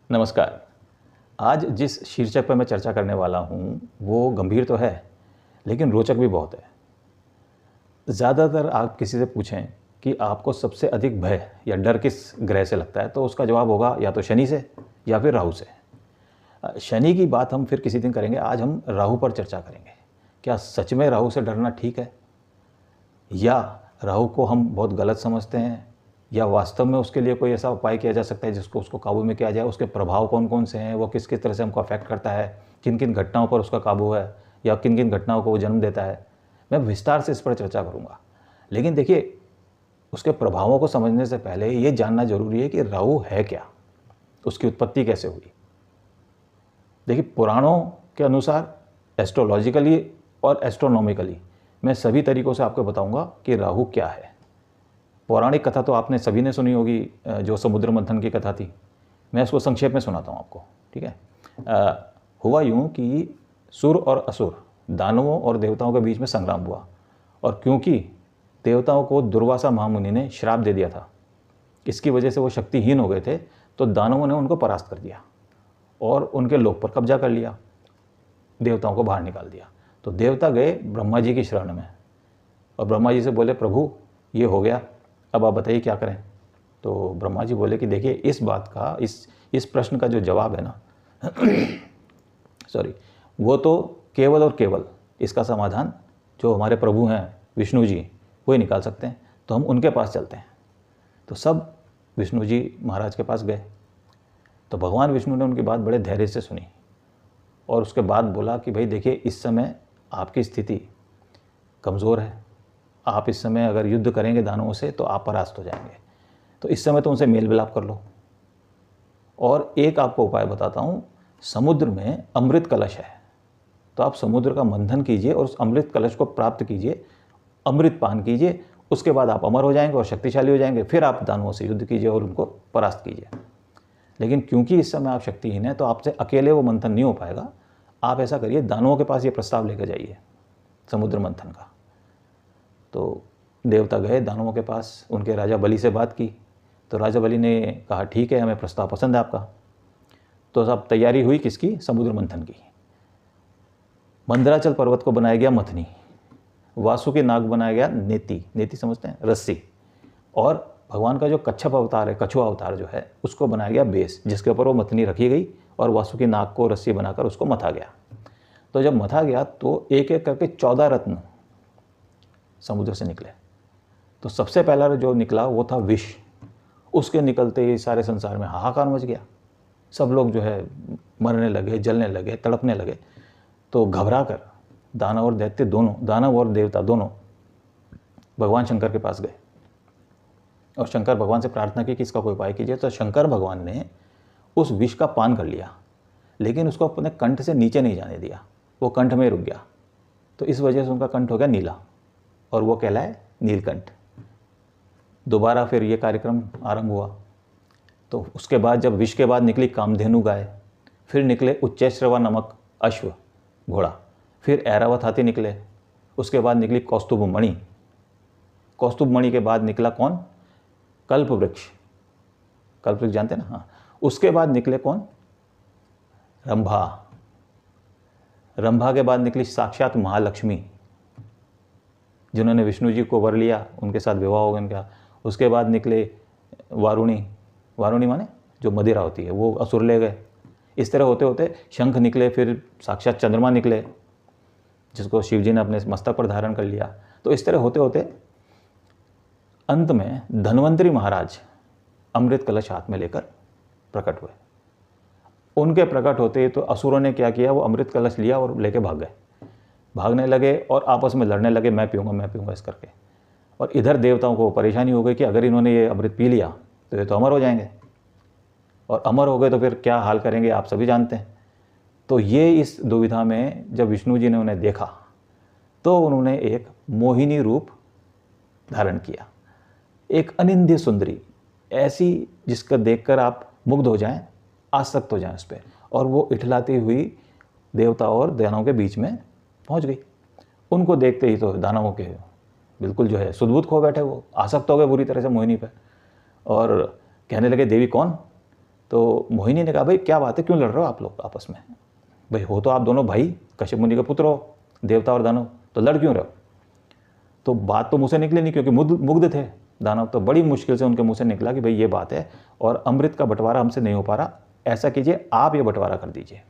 नमस्कार। आज जिस शीर्षक पर मैं चर्चा करने वाला हूँ वो गंभीर तो है, लेकिन रोचक भी बहुत है। ज़्यादातर आप किसी से पूछें कि आपको सबसे अधिक भय या डर किस ग्रह से लगता है, तो उसका जवाब होगा या तो शनि से या फिर राहु से। शनि की बात हम फिर किसी दिन करेंगे, आज हम राहु पर चर्चा करेंगे। क्या सच में राहु से डरना ठीक है, या राहु को हम बहुत गलत समझते हैं, या वास्तव में उसके लिए कोई ऐसा उपाय किया जा सकता है जिसको उसको काबू में किया जाए। उसके प्रभाव कौन कौन से हैं, वो किस किस तरह से हमको अफेक्ट करता है, किन किन घटनाओं पर उसका काबू है या किन किन घटनाओं को वो जन्म देता है। मैं विस्तार से इस पर चर्चा करूँगा। लेकिन देखिए, उसके प्रभावों को समझने से पहले ये जानना जरूरी है कि राहु है क्या, उसकी उत्पत्ति कैसे हुई। देखिए, पुराणों के अनुसार एस्ट्रोलॉजिकली और एस्ट्रोनॉमिकली मैं सभी तरीक़ों से आपको बताऊंगा कि राहु क्या है। पौराणिक कथा तो आपने सभी ने सुनी होगी, जो समुद्र मंथन की कथा थी। मैं इसको संक्षेप में सुनाता हूँ आपको, ठीक है। हुआ यूँ कि सुर और असुर, दानवों और देवताओं के बीच में संग्राम हुआ, और क्योंकि देवताओं को दुर्वासा महामुनि ने श्राप दे दिया था, इसकी वजह से वो शक्तिहीन हो गए थे, तो दानवों ने उनको परास्त कर दिया और उनके लोक पर कब्जा कर लिया, देवताओं को बाहर निकाल दिया। तो देवता गए ब्रह्मा जी की शरण में और ब्रह्मा जी से बोले, प्रभु ये हो गया, अब आप बताइए क्या करें। तो ब्रह्मा जी बोले कि देखिए, इस बात का, इस प्रश्न का जो जवाब है ना सॉरी, वो तो केवल और केवल इसका समाधान जो हमारे प्रभु हैं विष्णु जी, वो ही निकाल सकते हैं। तो हम उनके पास चलते हैं। तो सब विष्णु जी महाराज के पास गए। तो भगवान विष्णु ने उनकी बात बड़े धैर्य से सुनी और उसके बाद बोला कि भाई देखिए, इस समय आपकी स्थिति कमज़ोर है, आप इस समय अगर युद्ध करेंगे दानवों से तो आप परास्त हो जाएंगे। तो इस समय तो उनसे मेल मिलाप कर लो। और एक आपको उपाय बताता हूँ, समुद्र में अमृत कलश है, तो आप समुद्र का मंथन कीजिए और उस अमृत कलश को प्राप्त कीजिए, अमृत पान कीजिए, उसके बाद आप अमर हो जाएंगे और शक्तिशाली हो जाएंगे। फिर आप दानवों से युद्ध कीजिए और उनको परास्त कीजिए। लेकिन क्योंकि इस समय आप शक्तिहीन हैं, तो आपसे अकेले वो मंथन नहीं हो पाएगा। आप ऐसा करिए, दानवों के पास ये प्रस्ताव लेकर जाइए समुद्र मंथन का। तो देवता गए दानवों के पास, उनके राजा बलि से बात की। तो राजा बलि ने कहा, ठीक है, हमें प्रस्ताव पसंद है आपका। तो सब तैयारी हुई किसकी, समुद्र मंथन की। मंदराचल पर्वत को बनाया गया मथनी, वासुकी नाग बनाया गया नेति, नेति समझते हैं, रस्सी, और भगवान का जो कच्छप अवतार है, कछुआ अवतार जो है, उसको बनाया गया बेस, जिसके ऊपर वो मथनी रखी गई और वासुकी नाग को रस्सी बनाकर उसको मथा गया। तो जब मथा गया तो एक एक करके 14 रत्न समुद्र से निकले। तो सबसे पहला जो निकला वो था विष। उसके निकलते ही सारे संसार में हाहाकार मच गया। सब लोग जो है मरने लगे, जलने लगे, तड़पने लगे। तो घबरा कर दानव और दैत्य दोनों, दानव और देवता दोनों भगवान शंकर के पास गए और शंकर भगवान से प्रार्थना की कि इसका कोई उपाय कीजिए। तो शंकर भगवान ने उस विष का पान कर लिया, लेकिन उसको अपने कंठ से नीचे नहीं जाने दिया, वो कंठ में रुक गया। तो इस वजह से उनका कंठ हो गया नीला और वो कहलाए नीलकंठ। दोबारा फिर ये कार्यक्रम आरंभ हुआ। तो उसके बाद जब विष के बाद निकली कामधेनु गाय, फिर निकले उच्चैश्रवा नामक अश्व घोड़ा, फिर ऐरावत हाथी निकले, उसके बाद निकली कौस्तुभ मणि, कौस्तुभ मणि के बाद निकला कौन, कल्प वृक्ष, कल्प वृक्ष जानते हैं ना, हाँ। उसके बाद निकले कौन, रंभा, रंभा के बाद निकली साक्षात महालक्ष्मी, जिन्होंने विष्णु जी को वर लिया, उनके साथ विवाह हो गया उनका। उसके बाद निकले वारुणी, वारुणी माने जो मदिरा होती है, वो असुर ले गए। इस तरह होते होते शंख निकले, फिर साक्षात चंद्रमा निकले, जिसको शिव जी ने अपने मस्तक पर धारण कर लिया। तो इस तरह होते होते अंत में धन्वंतरी महाराज अमृत कलश हाथ में लेकर प्रकट हुए। उनके प्रकट होते ही तो असुरों ने क्या किया, वो अमृत कलश लिया और लेके भाग गए, भागने लगे और आपस में लड़ने लगे, मैं पीऊँगा इस करके। और इधर देवताओं को परेशानी हो गई कि अगर इन्होंने ये अमृत पी लिया तो ये तो अमर हो जाएंगे, और अमर हो गए तो फिर क्या हाल करेंगे आप सभी जानते हैं। तो ये इस दुविधा में जब विष्णु जी ने उन्हें देखा तो उन्होंने एक मोहिनी रूप धारण किया, एक अनिंद्य सुंदरी, ऐसी जिसका देखकर आप मुग्ध हो जाएं, आसक्त हो जाएं उस पर। और वो इठलाती हुई देवता और दानवों के बीच में पहुंच गई। उनको देखते ही तो दानवों के बिल्कुल जो है सुध-बुध खो बैठे, वो आसक्त हो गए बुरी तरह से मोहिनी पे, और कहने लगे, देवी कौन, तो मोहिनी ने कहा भाई क्या बात है, क्यों लड़ रहे हो आप लोग आपस में? भाई हो तो आप दोनों भाई, कश्यप मुनि के पुत्र हो, देवता और दानव, तो लड़ क्यों रहे हो? तो बात तो मुँह से निकली नहीं, क्योंकि मुग्ध थे दानव। तो बड़ी मुश्किल से उनके मुँह से निकला कि भाई ये बात है और अमृत का बंटवारा हमसे नहीं हो पा रहा, ऐसा कीजिए आप ये बंटवारा कर दीजिए।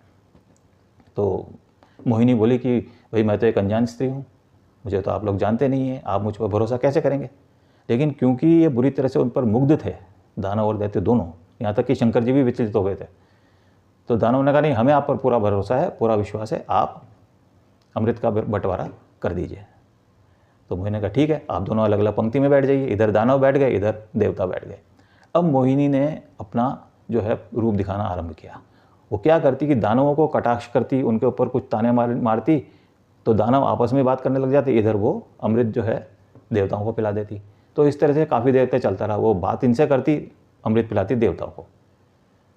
तो मोहिनी बोली कि भाई मैं तो एक अनजान स्त्री हूँ, मुझे तो आप लोग जानते नहीं हैं, आप मुझ पर भरोसा कैसे करेंगे? लेकिन क्योंकि ये बुरी तरह से उन पर मुग्ध थे, दानव और दैत्य दोनों, यहाँ तक कि शंकर जी भी विचलित हो गए थे। तो दानव ने कहा नहीं, हमें आप पर पूरा भरोसा है, पूरा विश्वास है, आप अमृत का बंटवारा कर दीजिए। तो मोहिनी ने कहा ठीक है, आप दोनों अलग अलग पंक्ति में बैठ जाइए, इधर दानव बैठ गए, इधर देवता बैठ गए। अब मोहिनी ने अपना जो है रूप दिखाना आरंभ किया। वो क्या करती कि दानवों को कटाक्ष करती, उनके ऊपर कुछ ताने मारती, तो दानव आपस में बात करने लग जाते, इधर वो अमृत जो है देवताओं को पिला देती। तो इस तरह से काफ़ी देर तक चलता रहा, वो बात इनसे करती, अमृत पिलाती देवताओं को।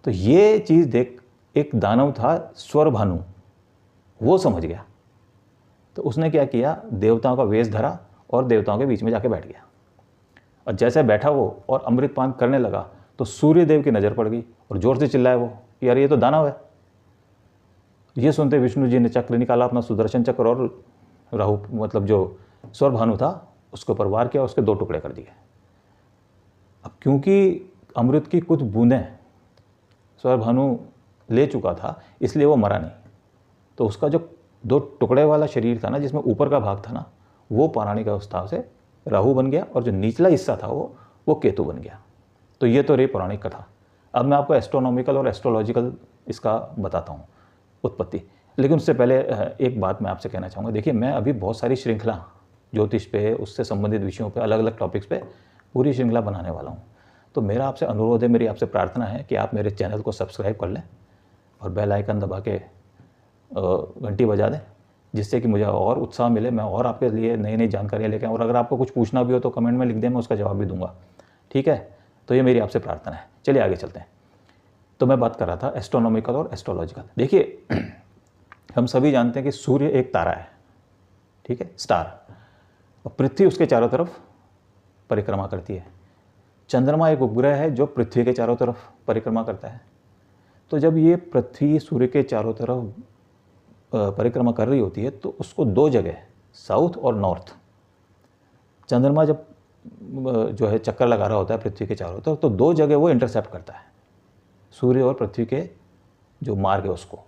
तो ये चीज़ देख एक दानव था स्वरभानु, वो समझ गया। तो उसने क्या किया, देवताओं का वेश धरा और देवताओं के बीच में जाके बैठ गया। और जैसे बैठा वो और अमृत पान करने लगा, तो सूर्य देव की नज़र पड़ गई और ज़ोर से चिल्लाए वो कि यार ये तो दानव है। ये सुनते विष्णु जी ने चक्र निकाला, अपना सुदर्शन चक्र, और राहु मतलब जो स्वरभानु था उसके ऊपर वार किया, उसके 2 टुकड़े कर दिए। अब क्योंकि अमृत की कुछ बूंदें स्वरभानु ले चुका था, इसलिए वो मरा नहीं। तो उसका जो 2 टुकड़े वाला शरीर था ना, जिसमें ऊपर का भाग था ना, वो पौराणिक अवस्था से राहु बन गया, और जो निचला हिस्सा था वो केतु बन गया। तो ये तो रही पौराणिक कथा। अब मैं आपको एस्ट्रोनॉमिकल और एस्ट्रोलॉजिकल इसका बताता हूँ उत्पत्ति। लेकिन उससे पहले एक बात मैं आपसे कहना चाहूँगा। देखिए, मैं अभी बहुत सारी श्रृंखला ज्योतिष पे, उससे संबंधित विषयों पे, अलग अलग टॉपिक्स पे पूरी श्रृंखला बनाने वाला हूँ। तो मेरा आपसे अनुरोध है, मेरी आपसे प्रार्थना है कि आप मेरे चैनल को सब्सक्राइब कर लें और बेल आइकन दबा के घंटी बजा दें, जिससे कि मुझे और उत्साह मिले, मैं और आपके लिए नई नई जानकारियाँ लेके आऊँ। और अगर आपको कुछ पूछना भी हो तो कमेंट में लिख दें, मैं उसका जवाब भी दूंगा। ठीक है, तो ये मेरी आपसे प्रार्थना है। चलिए आगे चलते हैं। तो मैं बात कर रहा था एस्ट्रोनॉमिकल और एस्ट्रोलॉजिकल। देखिए, हम सभी जानते हैं कि सूर्य एक तारा है, ठीक है, स्टार, और पृथ्वी उसके चारों तरफ परिक्रमा करती है। चंद्रमा एक उपग्रह है जो पृथ्वी के चारों तरफ परिक्रमा करता है। तो जब ये पृथ्वी सूर्य के चारों तरफ परिक्रमा कर रही होती है, तो उसको 2 जगह, साउथ और नॉर्थ, चंद्रमा जब जो है चक्कर लगा रहा होता है पृथ्वी के चारों तरफ, तो 2 जगह वो इंटरसेप्ट करता है, सूर्य और पृथ्वी के जो मार्ग है उसको।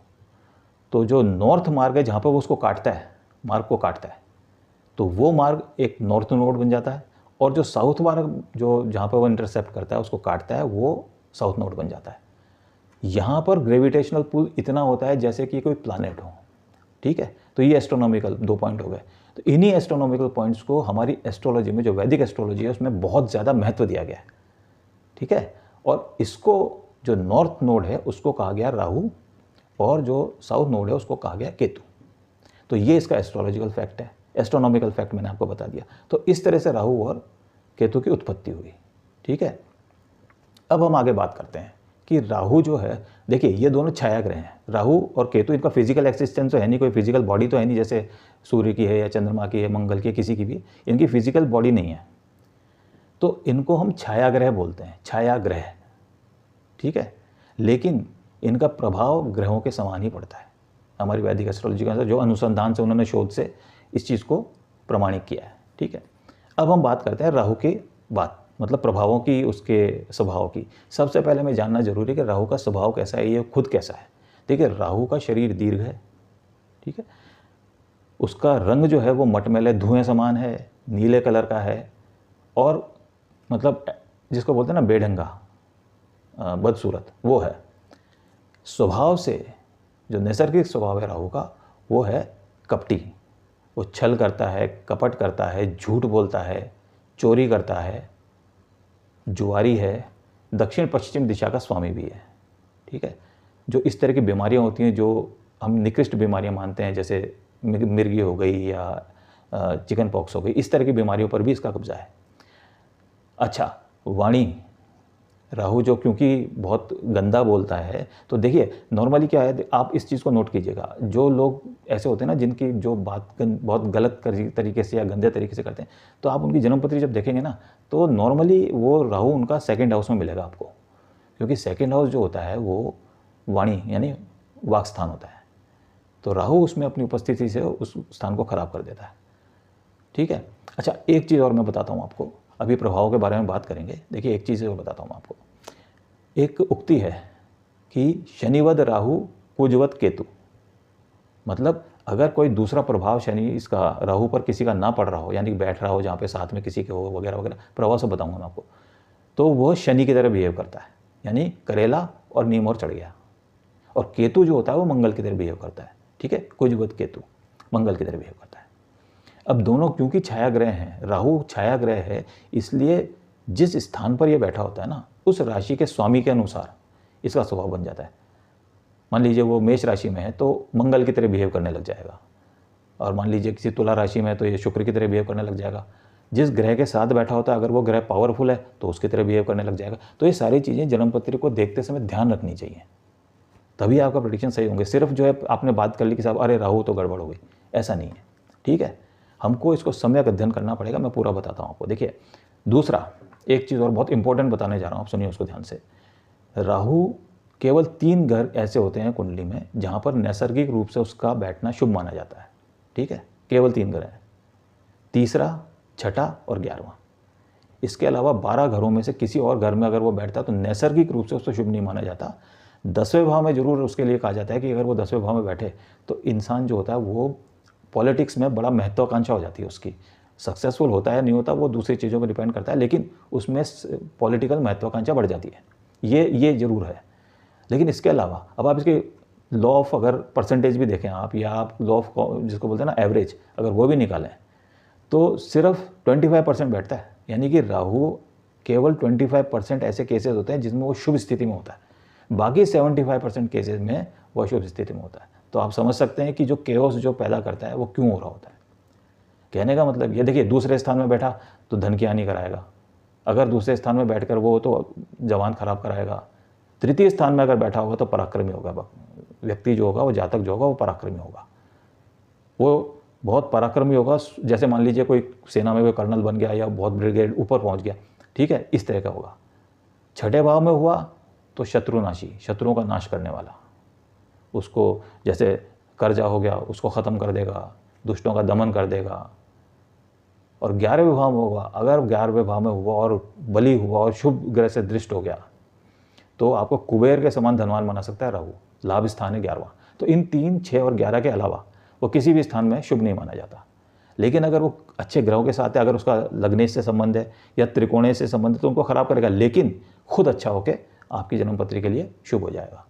तो जो नॉर्थ मार्ग है, जहाँ पर वो उसको काटता है, मार्ग को काटता है, तो वो मार्ग एक नॉर्थ नोड बन जाता है। और जो साउथ मार्ग जो जहाँ पर वो इंटरसेप्ट करता है, उसको काटता है, वो साउथ नोड बन जाता है। यहाँ पर ग्रेविटेशनल पुल इतना होता है जैसे कि कोई प्लैनेट हो। ठीक है, तो ये एस्ट्रोनॉमिकल 2 पॉइंट हो गए। तो इन्हीं एस्ट्रोनॉमिकल पॉइंट्स को हमारी एस्ट्रोलॉजी में, जो वैदिक एस्ट्रोलॉजी है, उसमें बहुत ज़्यादा महत्व दिया गया है। ठीक है, और इसको जो नॉर्थ नोड है उसको कहा गया राहु, और जो साउथ नोड है उसको कहा गया केतु। तो ये इसका एस्ट्रोलॉजिकल फैक्ट है। एस्ट्रोनॉमिकल फैक्ट मैंने आपको बता दिया। तो इस तरह से राहु और केतु की उत्पत्ति हुई। ठीक है, अब हम आगे बात करते हैं कि राहु जो है, देखिए ये दोनों छाया ग्रह हैं, राहु और केतु। इनका फिजिकल एक्सिस्टेंस तो है नहीं, कोई फिजिकल बॉडी तो है नहीं, जैसे सूर्य की है या चंद्रमा की है, मंगल की है, किसी की भी इनकी फिजिकल बॉडी नहीं है। तो इनको हम छाया ग्रह बोलते हैं, छाया ग्रह। ठीक है, लेकिन इनका प्रभाव ग्रहों के समान ही पड़ता है। हमारी वैदिक एस्ट्रोलॉजी का जो अनुसंधान से, उन्होंने शोध से इस चीज़ को प्रमाणित किया है। ठीक है, अब हम बात करते हैं राहु की बात, मतलब प्रभावों की, उसके स्वभाव की। सबसे पहले हमें जानना जरूरी है कि राहु का स्वभाव कैसा है, ये खुद कैसा है। देखिए, राहु का शरीर दीर्घ है, ठीक है, उसका रंग जो है वो मटमैले धुएं समान है, नीले कलर का है, और मतलब जिसको बोलते हैं ना बेढंगा, बदसूरत, वो है। स्वभाव से जो नैसर्गिक स्वभाव है राहु का, वो है कपटी। वो छल करता है, कपट करता है, झूठ बोलता है, चोरी करता है, जुआरी है, दक्षिण पश्चिम दिशा का स्वामी भी है। ठीक है, जो इस तरह की बीमारियां होती हैं जो हम निकृष्ट बीमारियां मानते हैं, जैसे मिर्गी हो गई या चिकन पॉक्स हो गई, इस तरह की बीमारियों पर भी इसका कब्जा है। अच्छा, वाणी, राहु जो क्योंकि बहुत गंदा बोलता है, तो देखिए नॉर्मली क्या है, आप इस चीज़ को नोट कीजिएगा, जो लोग ऐसे होते हैं ना जिनकी जो बात बहुत गलत तरीके से या गंदे तरीके से करते हैं, तो आप उनकी जन्मपत्री जब देखेंगे ना, तो नॉर्मली वो राहु उनका 2nd हाउस में मिलेगा आपको। क्योंकि सेकंड हाउस जो होता है वो वाणी यानी वाक स्थान होता है, तो राहु उसमें अपनी उपस्थिति से उस स्थान को खराब कर देता है। ठीक है। अच्छा, एक चीज़ और मैं बताता हूँ आपको, अभी प्रभाव के बारे में बात करेंगे। देखिए एक चीज़ और बताता हूँ आपको, एक उक्ति है कि शनिवद राहु कुजवत केतु, मतलब अगर कोई दूसरा प्रभाव शनि इसका राहु पर किसी का ना पड़ रहा हो, यानी कि बैठ रहा हो जहाँ पे साथ में किसी के हो वगैरह वगैरह, प्रभाव से बताऊंगा मैं आपको, तो वह शनि की तरह बिहेव करता है, यानी करेला और नीम और चढ़ गया। और केतु जो होता है वो मंगल की तरह बिहेव करता है। ठीक है, कुजवत केतु मंगल की तरह बिहेव करता है। अब दोनों क्योंकि छाया ग्रह हैं, राहु छाया ग्रह है, इसलिए जिस स्थान पर यह बैठा होता है ना, उस राशि के स्वामी के अनुसार इसका स्वभाव बन जाता है। मान लीजिए वो मेष राशि में है तो मंगल की तरह बिहेव करने लग जाएगा, और मान लीजिए किसी तुला राशि में है तो ये शुक्र की तरह बिहेव करने लग जाएगा। जिस ग्रह के साथ बैठा होता है अगर वो ग्रह पावरफुल है तो उसकी तरह बिहेव करने लग जाएगा। तो ये सारी चीज़ें जन्मपत्री को देखते समय ध्यान रखनी चाहिए, तभी आपका प्रेडिक्शन सही होंगे। सिर्फ जो है आपने बात कर ली कि साहब अरे राहु तो गड़बड़ हो गई, ऐसा नहीं है। ठीक है, हमको इसको सम्यक अध्ययन करना पड़ेगा। मैं पूरा बताता हूँ आपको। देखिए दूसरा एक चीज़ और बहुत इंपॉर्टेंट बताने जा रहा हूँ, आप सुनिए उसको ध्यान से। राहु केवल 3 घर ऐसे होते हैं कुंडली में जहाँ पर नैसर्गिक रूप से उसका बैठना शुभ माना जाता है। ठीक है, केवल 3 घर हैं, तीसरा, छठा और 11वां। इसके अलावा 12 घरों में से किसी और घर में अगर वो बैठता तो नैसर्गिक रूप से उसको शुभ नहीं माना जाता। 10वें भाव में जरूर उसके लिए कहा जाता है कि अगर वो 10वें भाव में बैठे तो इंसान जो होता है वो पॉलिटिक्स में बड़ा महत्वाकांक्षा हो जाती है उसकी। सक्सेसफुल होता है नहीं होता वो दूसरी चीज़ों पर डिपेंड करता है, लेकिन उसमें पॉलिटिकल महत्वाकांक्षा बढ़ जाती है, ये जरूर है। लेकिन इसके अलावा अब आप इसके लॉ ऑफ अगर परसेंटेज भी देखें आप, या आप लॉ ऑफ जिसको बोलते हैं ना एवरेज, अगर वो भी निकालें तो सिर्फ 25% बैठता है। यानी कि राहु केवल 25% ऐसे केसेस होते हैं जिसमें वो शुभ स्थिति में होता है, बाकी 75% केसेस में वो अशुभ स्थिति में होता है। तो आप समझ सकते हैं कि जो केओस जो पैदा करता है वो क्यों हो रहा होता है। कहने का मतलब ये, देखिए दूसरे स्थान में बैठा तो धन की हानि कराएगा, अगर दूसरे स्थान में बैठकर वो तो जवान खराब कराएगा, तृतीय स्थान में अगर बैठा होगा तो पराक्रमी होगा। व्यक्ति जो होगा वो जातक जो होगा वो पराक्रमी होगा, वो बहुत पराक्रमी होगा। जैसे मान लीजिए कोई सेना में कोई कर्नल बन गया या बहुत ब्रिगेड ऊपर पहुंच गया, ठीक है, इस तरह का होगा। छठे भाव में हुआ तो शत्रुनाशी, शत्रुओं का नाश करने वाला, उसको जैसे कर्जा हो गया उसको ख़त्म कर देगा, दुष्टों का दमन कर देगा। और 11वें भाव में होगा, अगर 11वें भाव में हुआ और बली हुआ और शुभ ग्रह से दृष्ट हो गया तो आपको कुबेर के समान धनवान बना सकता है राहु। लाभ स्थान है 11वां। तो इन 3, 6 और 11 के अलावा वो किसी भी स्थान में शुभ नहीं माना जाता। लेकिन अगर वो अच्छे ग्रहों के साथ है, अगर उसका लग्नेश से संबंध है या त्रिकोणेय से संबंध है तो उनको खराब करेगा, लेकिन खुद अच्छा होकर आपकी जन्मपत्री के लिए शुभ हो जाएगा।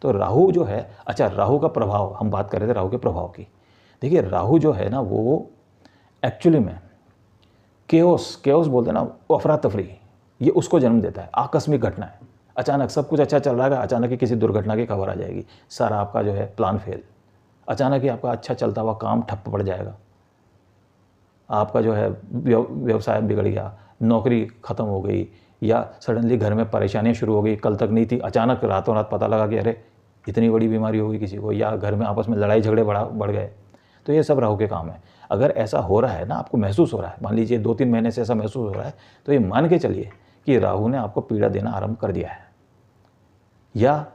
तो राहु जो है, अच्छा राहु का प्रभाव, हम बात कर रहे थे राहु के प्रभाव की। देखिए राहु जो है ना वो एक्चुअली में केओस बोलते हैं ना, अफरा तफरी, ये उसको जन्म देता है। आकस्मिक घटना है, अचानक सब कुछ अच्छा चल रहा है, अचानक ही किसी दुर्घटना की खबर आ जाएगी, सारा आपका जो है प्लान फेल। अचानक ही आपका अच्छा चलता हुआ काम ठप्प पड़ जाएगा, आपका जो है व्यवसाय बिगड़ गया, नौकरी ख़त्म हो गई, या सडनली घर में परेशानियाँ शुरू हो गई, कल तक नहीं थी, अचानक रातों रात पता लगा कि अरे इतनी बड़ी बीमारी हो गई किसी को, या घर में आपस में लड़ाई झगड़े बढ़ गए। तो ये सब राहु के काम है। अगर ऐसा हो रहा है ना, आपको महसूस हो रहा है, मान लीजिए 2-3 महीने से ऐसा महसूस हो रहा है, तो ये मान के चलिए कि राहु ने आपको पीड़ा देना आरंभ कर दिया है। या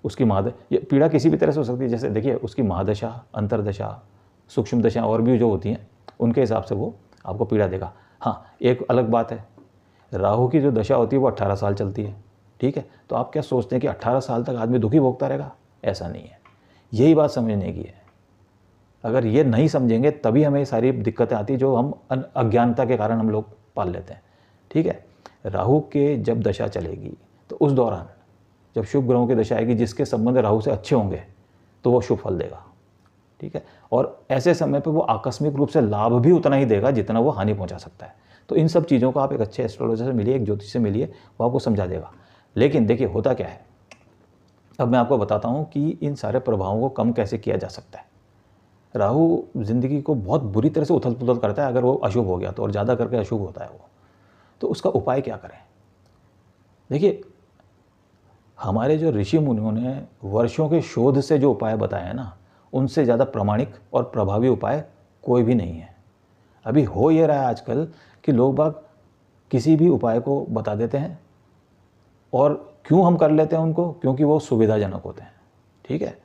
उसकी ये पीड़ा किसी भी तरह से हो सकती है, जैसे देखिए उसकी महादशा, अंतरदशा, सूक्ष्म दशा और भी जो होती हैं उनके हिसाब से वो आपको पीड़ा देगा। हाँ, एक अलग बात है, राहु की जो दशा होती है वो 18 साल चलती है, ठीक है। तो आप क्या सोचते हैं कि 18 साल तक आदमी दुखी भोगता रहेगा? ऐसा नहीं है, यही बात समझने की है। अगर ये नहीं समझेंगे तभी हमें सारी दिक्कतें आती जो हम अज्ञानता के कारण हम लोग पाल लेते हैं, ठीक है। राहु के जब दशा चलेगी तो उस दौरान जब शुभ ग्रहों की दशा आएगी जिसके संबंध राहु से अच्छे होंगे तो वो शुभ फल देगा, ठीक है। और ऐसे समय पे वो आकस्मिक रूप से लाभ भी उतना ही देगा जितना वो हानि पहुंचा सकता है। तो इन सब चीज़ों को आप एक अच्छे एस्ट्रोलॉजर से मिलिए, एक ज्योतिष से मिलिए, वो आपको समझा देगा। लेकिन देखिए होता क्या है, अब मैं आपको बताता हूँ कि इन सारे प्रभावों को कम कैसे किया जा सकता है। राहु ज़िंदगी को बहुत बुरी तरह से उथल पुथल करता है अगर वो अशुभ हो गया तो, और ज़्यादा करके अशुभ होता है वो। तो उसका उपाय क्या करें? देखिए हमारे जो ऋषि मुनियों ने वर्षों के शोध से जो उपाय बताए हैं ना, उनसे ज़्यादा प्रामाणिक और प्रभावी उपाय कोई भी नहीं है। अभी हो ये रहा है आजकल कि लोग बाग किसी भी उपाय को बता देते हैं, और क्यों हम कर लेते हैं उनको? क्योंकि वो सुविधाजनक होते हैं, ठीक है,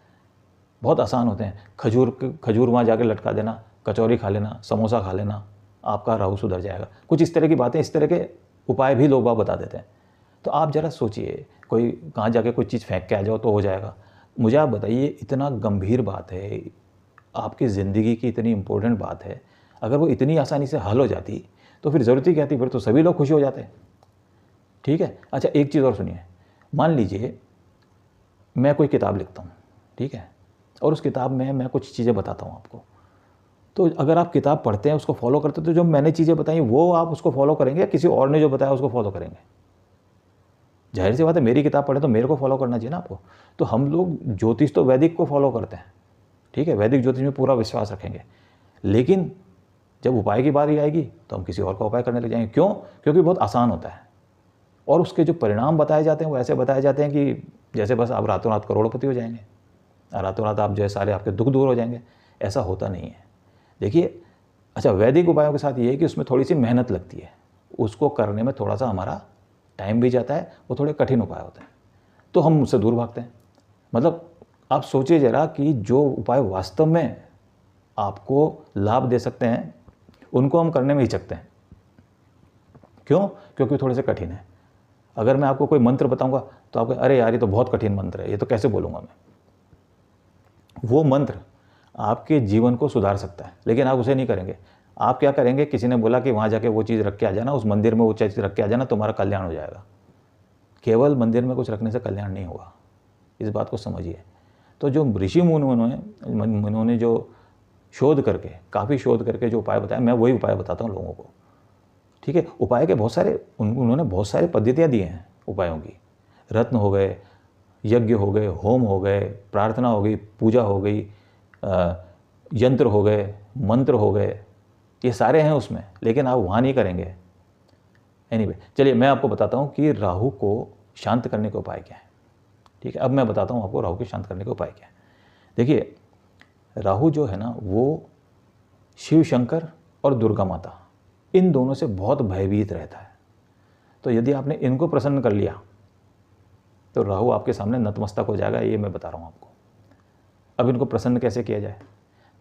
बहुत आसान होते हैं। खजूर वहाँ जाके लटका देना, कचौरी खा लेना, समोसा खा लेना, आपका राहु सुधर जाएगा। कुछ इस तरह की बातें, इस तरह के उपाय भी लोग बता देते हैं। तो आप ज़रा सोचिए, कोई कहाँ जाके कोई चीज़ फेंक के आ जाओ तो हो जाएगा। मुझे आप बताइए, इतना गंभीर बात है, आपकी ज़िंदगी की इतनी इम्पोर्टेंट बात है, अगर वो इतनी आसानी से हल हो जाती तो फिर ज़रूरत ही क्या थी? फिर तो सभी लोग खुश हो जाते, ठीक है। अच्छा, एक चीज़ और सुनिए। मान लीजिए मैं कोई किताब लिखता हूँ, ठीक है, और उस किताब में मैं कुछ चीज़ें बताता हूँ आपको। तो अगर आप किताब पढ़ते हैं, उसको फॉलो करते हैं, तो जो मैंने चीज़ें बताई वो आप उसको फॉलो करेंगे या किसी और ने जो बताया उसको फॉलो करेंगे? जाहिर सी बात है, मेरी किताब पढ़े तो मेरे को फॉलो करना चाहिए ना आपको। तो हम लोग ज्योतिष तो वैदिक को फॉलो करते हैं, ठीक है, वैदिक ज्योतिष में पूरा विश्वास रखेंगे। लेकिन जब उपाय की बारी आएगी तो हम किसी और का उपाय करने लग जाएंगे। क्यों? क्योंकि बहुत आसान होता है और उसके जो परिणाम बताए जाते हैं वो ऐसे बताए जाते हैं कि जैसे बस आप रातों रात करोड़पति हो जाएंगे, रातों रात आप जो है सारे आपके दुख दूर हो जाएंगे। ऐसा होता नहीं है। देखिए, अच्छा, वैदिक उपायों के साथ ये है कि उसमें थोड़ी सी मेहनत लगती है, उसको करने में थोड़ा सा हमारा टाइम भी जाता है, वो थोड़े कठिन उपाय होते हैं, तो हम उससे दूर भागते हैं। मतलब आप सोचिए ज़रा कि जो उपाय वास्तव में आपको लाभ दे सकते हैं उनको हम करने में हिचकते हैं। क्यों? क्योंकि थोड़े से कठिन है। अगर मैं आपको कोई मंत्र बताऊंगा तो आप कहें, अरे यार ये तो बहुत कठिन मंत्र है, ये तो कैसे बोलूँगा मैं। वो मंत्र आपके जीवन को सुधार सकता है, लेकिन आप उसे नहीं करेंगे। आप क्या करेंगे? किसी ने बोला कि वहाँ जाके वो चीज़ रख के आ जाना, उस मंदिर में वो चीज़ रख के आ जाना, तुम्हारा कल्याण हो जाएगा। केवल मंदिर में कुछ रखने से कल्याण नहीं होगा, इस बात को समझिए। तो जो ऋषि मुनियों ने जो शोध करके, काफ़ी शोध करके जो उपाय बताया, मैं वही उपाय बताता हूँ लोगों को, ठीक है। उपाय के बहुत सारे उन्होंने बहुत सारे पद्धतियाँ दी हैं उपायों की। रत्न हो गए, यज्ञ हो गए, होम हो गए, प्रार्थना हो गई, पूजा हो गई, यंत्र हो गए, मंत्र हो गए, ये सारे हैं उसमें, लेकिन आप वहाँ नहीं करेंगे। एनीवे, चलिए मैं आपको बताता हूँ कि राहु को शांत करने के उपाय क्या है, ठीक है। अब मैं बताता हूँ आपको राहु के शांत करने के उपाय क्या है। देखिए, राहु जो है ना, वो शिव शंकर और दुर्गा माता, इन दोनों से बहुत भयभीत रहता है। तो यदि आपने इनको प्रसन्न कर लिया तो राहु आपके सामने नतमस्तक हो जाएगा, ये मैं बता रहा हूँ आपको। अब इनको प्रसन्न कैसे किया जाए?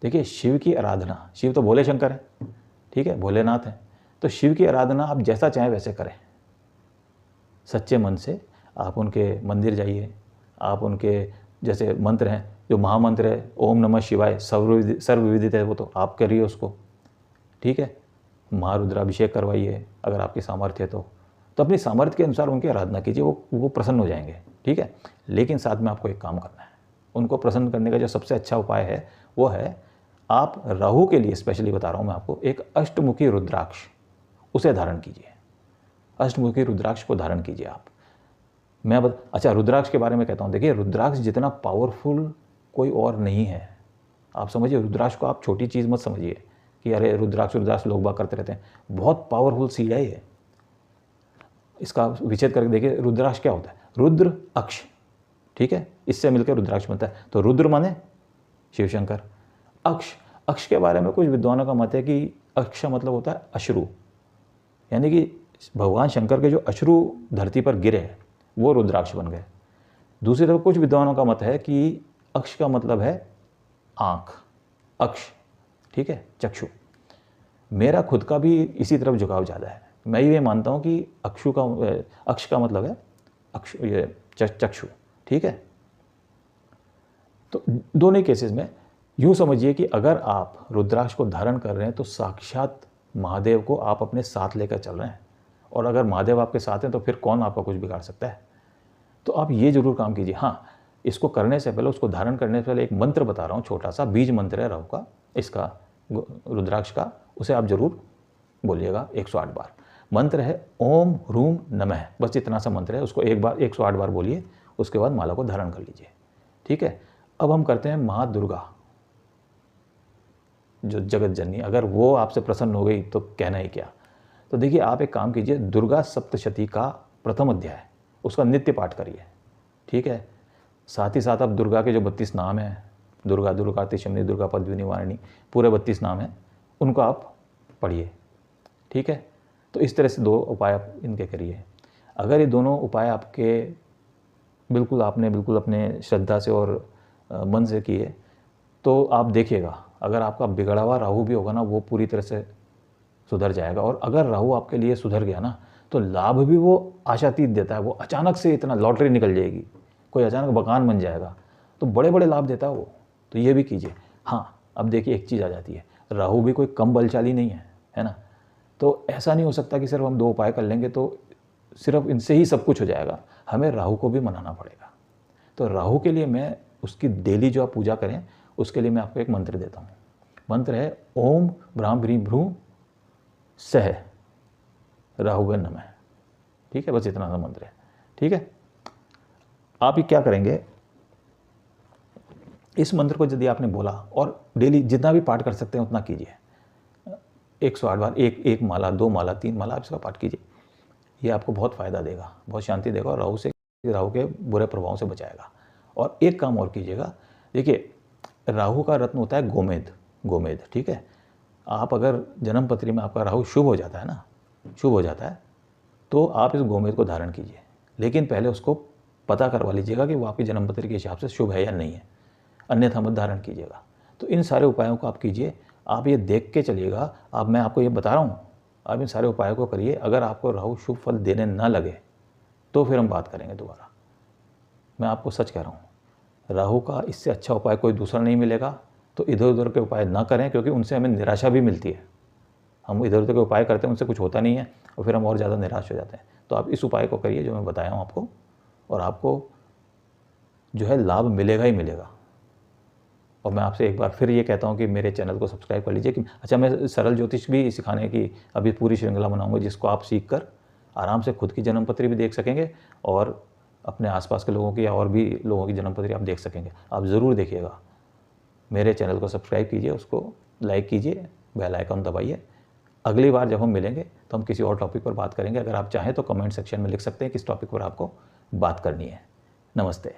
देखिए, शिव की आराधना, शिव तो भोले शंकर है, ठीक है, भोलेनाथ है, तो शिव की आराधना आप जैसा चाहें वैसे करें। सच्चे मन से आप उनके मंदिर जाइए, आप उनके जैसे मंत्र हैं, जो महामंत्र है ओम नमः शिवाय, सर्वविदित है, वो तो आप करिए उसको, ठीक है। महारुद्राभिषेक करवाइए अगर आपकी सामर्थ्य है तो अपनी सामर्थ्य के अनुसार उनकी आराधना कीजिए, वो प्रसन्न हो जाएंगे, ठीक है। लेकिन साथ में आपको एक काम करना है, उनको प्रसन्न करने का जो सबसे अच्छा उपाय है वो है, आप राहु के लिए स्पेशली बता रहा हूँ मैं आपको, एक अष्टमुखी रुद्राक्ष, उसे धारण कीजिए। अष्टमुखी रुद्राक्ष को धारण कीजिए आप। अच्छा, रुद्राक्ष के बारे में कहता हूँ। देखिए, रुद्राक्ष जितना पावरफुल कोई और नहीं है। आप समझिए, रुद्राक्ष को आप छोटी चीज़ मत समझिए कि अरे रुद्राक्ष लोग बात करते रहते हैं। बहुत पावरफुल सीढ़ी है ये। इसका विच्छेद करके देखिए, रुद्राक्ष क्या होता है? रुद्र अक्ष, ठीक है, इससे मिलकर रुद्राक्ष बनता है। तो रुद्र माने शिवशंकर, अक्ष के बारे में कुछ विद्वानों का मत है कि अक्ष मतलब होता है अश्रु, यानी कि भगवान शंकर के जो अश्रु धरती पर गिरे वो रुद्राक्ष बन गए। दूसरी तरफ कुछ विद्वानों का मत है कि अक्ष का मतलब है आँख, अक्ष, ठीक है, चक्षु। मेरा खुद का भी इसी तरफ झुकाव ज़्यादा है। मैं ये मानता हूँ कि अक्ष का मतलब है ये चक्षु, ठीक है। तो दोनों केसेस में यूँ समझिए कि अगर आप रुद्राक्ष को धारण कर रहे हैं तो साक्षात महादेव को आप अपने साथ लेकर चल रहे हैं, और अगर महादेव आपके साथ हैं तो फिर कौन आपका कुछ बिगाड़ सकता है। तो आप ये जरूर काम कीजिए। हाँ, इसको करने से पहले, उसको धारण करने से पहले एक मंत्र बता रहा हूँ, छोटा सा बीज मंत्र है राहु का, इसका रुद्राक्ष का, उसे आप जरूर बोलिएगा 108 बार। मंत्र है ओम ह्रूम नमः, बस इतना सा मंत्र है, उसको एक बार 108 बार बोलिए, उसके बाद माला को धारण कर लीजिए, ठीक है। अब हम करते हैं माँ दुर्गा, जो जगत जननी, अगर वो आपसे प्रसन्न हो गई तो कहना ही क्या। तो देखिए, आप एक काम कीजिए, दुर्गा सप्तशती का प्रथम अध्याय उसका नित्य पाठ करिए, ठीक है। साथ ही साथ आप दुर्गा के जो 32 नाम हैं, दुर्गा, दुर्गाति शमनी, दुर्गा पद्मिनी वारिणी, पूरे 32 नाम हैं, उनको आप पढ़िए, ठीक है। तो इस तरह से 2 उपाय आप इनके करिए। अगर ये दोनों उपाय आपके बिल्कुल आपने बिल्कुल अपने श्रद्धा से और मन से किए तो आप देखिएगा, अगर आपका बिगड़ा हुआ राहु भी होगा ना, वो पूरी तरह से सुधर जाएगा। और अगर राहु आपके लिए सुधर गया ना, तो लाभ भी वो आशातीत देता है। वो अचानक से इतना लॉटरी निकल जाएगी, कोई अचानक मकान बन जाएगा, तो बड़े बड़े लाभ देता है वो। तो ये भी कीजिए। हाँ, अब देखिए एक चीज़ आ जाती है, राहु भी कोई कम बलशाली नहीं है ना। तो ऐसा नहीं हो सकता कि सिर्फ हम 2 उपाय कर लेंगे तो सिर्फ इनसे ही सब कुछ हो जाएगा। हमें राहु को भी मनाना पड़ेगा। तो राहु के लिए मैं उसकी डेली जो आप पूजा करें, उसके लिए मैं आपको एक मंत्र देता हूँ। मंत्र है ओम ब्राह्म ह्रीं भ्रूं सह राहुवे नमः। ठीक है, बस इतना सा मंत्र है। ठीक है, आप ये क्या करेंगे, इस मंत्र को यदि आपने बोला और डेली जितना भी पाठ कर सकते हैं उतना कीजिए। 108 बार, एक माला, 2 माला, 3 माला आप इसका पाठ कीजिए। ये आपको बहुत फ़ायदा देगा, बहुत शांति देगा और राहु के बुरे प्रभावों से बचाएगा। और एक काम और कीजिएगा, देखिए राहु का रत्न होता है गोमेद। ठीक है, आप अगर जन्म पत्री में आपका राहु शुभ हो जाता है ना, शुभ हो जाता है, तो आप इस गोमेद को धारण कीजिए। लेकिन पहले उसको पता करवा लीजिएगा कि वो आपकी जन्म पत्री के हिसाब से शुभ है या नहीं है, अन्यथा मत धारण कीजिएगा। तो इन सारे उपायों को आप कीजिए। आप ये देख के चलिएगा, अब मैं आपको ये बता रहा हूँ, आप इन सारे उपायों को करिए। अगर आपको राहु शुभ फल देने ना लगे तो फिर हम बात करेंगे दोबारा। मैं आपको सच कह रहा हूँ, राहु का इससे अच्छा उपाय कोई दूसरा नहीं मिलेगा। तो इधर उधर के उपाय ना करें, क्योंकि उनसे हमें निराशा भी मिलती है। हम इधर उधर के उपाय करते हैं, उनसे कुछ होता नहीं है और फिर हम और ज़्यादा निराश हो जाते हैं। तो आप इस उपाय को करिए जो मैं बताया हूँ आपको, और आपको जो है लाभ मिलेगा ही मिलेगा। और मैं आपसे एक बार फिर ये कहता हूँ कि मेरे चैनल को सब्सक्राइब कर लीजिए। कि अच्छा, मैं सरल ज्योतिष भी सिखाने की अभी पूरी श्रृंखला बनाऊंगा, जिसको आप सीख कर आराम से खुद की जन्मपत्री भी देख सकेंगे और अपने आसपास के लोगों की या और भी लोगों की जन्मपत्री आप देख सकेंगे। आप ज़रूर देखिएगा। मेरे चैनल को सब्सक्राइब कीजिए, उसको लाइक कीजिए, बेल आइकन दबाइए। अगली बार जब हम मिलेंगे तो हम किसी और टॉपिक पर बात करेंगे। अगर आप चाहें तो कमेंट सेक्शन में लिख सकते हैं किस टॉपिक पर आपको बात करनी है। नमस्ते।